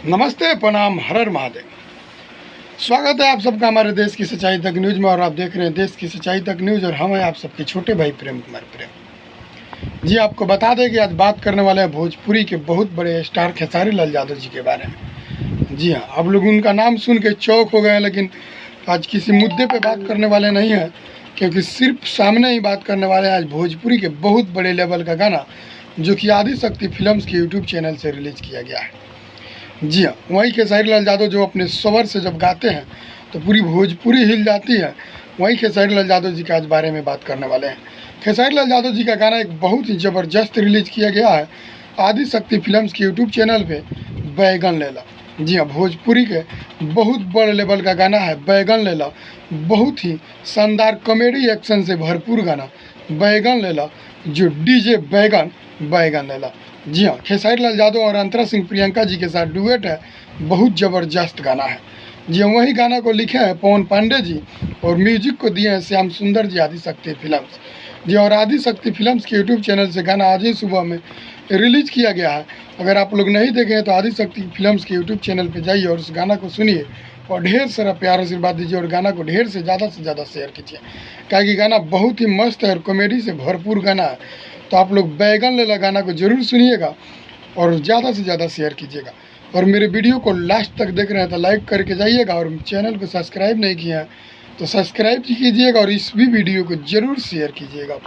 नमस्ते, प्रणाम, हर हर महादेव। स्वागत है आप सबका हमारे देश की सच्चाई तक न्यूज़ में। और आप देख रहे हैं देश की सच्चाई तक न्यूज़ और हम हैं आप सबके छोटे भाई प्रेम कुमार प्रेम जी। आपको बता दें कि आज बात करने वाले हैं भोजपुरी के बहुत बड़े स्टार खेसारी लाल यादव जी के बारे में। जी हाँ, आप लोग उनका नाम सुन के चौंक हो गए हैं, लेकिन आज किसी मुद्दे पर बात करने वाले नहीं हैं, क्योंकि सिर्फ सामने ही बात करने वाले हैं आज भोजपुरी के बहुत बड़े लेवल का गाना, जो कि आदिशक्ति फिल्म्स के यूट्यूब चैनल से रिलीज़ किया गया है। जी हाँ, वहीं खेसारी लाल यादव जो अपने स्वर से जब गाते हैं तो पूरी भोजपुरी हिल जाती है। वहीं खेसारी लाल यादव जी के आज बारे में बात करने वाले हैं। खेसारी लाल यादव जी का गाना एक बहुत ही ज़बरदस्त रिलीज़ किया गया है आदिशक्ति फिल्म्स के यूट्यूब चैनल पे, बैगन लेला। जी हाँ, भोजपुरी के बहुत बड़े लेवल का गाना है बैगन लेला। बहुत ही शानदार कॉमेडी एक्शन से भरपूर गाना बैगन लेला, जो डीजे बैगन बैगन लेला। जी हाँ, खेसारी लाल यादव और अंतरा सिंह प्रियंका जी के साथ डुएट है, बहुत ज़बरदस्त गाना है। जी हाँ, वही गाना को लिखे हैं पवन पांडे जी और म्यूजिक को दिए हैं श्याम सुंदर जी आदिशक्ति फिल्म्स। जी, और आदिशक्ति फिल्म्स के यूट्यूब चैनल से गाना आज ही सुबह में रिलीज़ किया गया है। अगर आप लोग नहीं देखे हैं तो आदिशक्ति फिल्म्स के यूट्यूब चैनल पर जाइए और उस गाना को सुनिए और ढेर सारा प्यार आशीर्वाद दीजिए और गाना को ढेर से ज़्यादा शेयर कीजिए, क्योंकि गाना बहुत ही मस्त है और कॉमेडी से भरपूर गाना है। तो आप लोग बैगन लेला गाना को ज़रूर सुनिएगा और ज़्यादा से ज़्यादा शेयर कीजिएगा। और मेरे वीडियो को लास्ट तक देख रहे हैं तो लाइक करके जाइएगा, और चैनल को सब्सक्राइब नहीं किया है तो सब्सक्राइब कीजिएगा और इस भी वीडियो को ज़रूर शेयर कीजिएगा।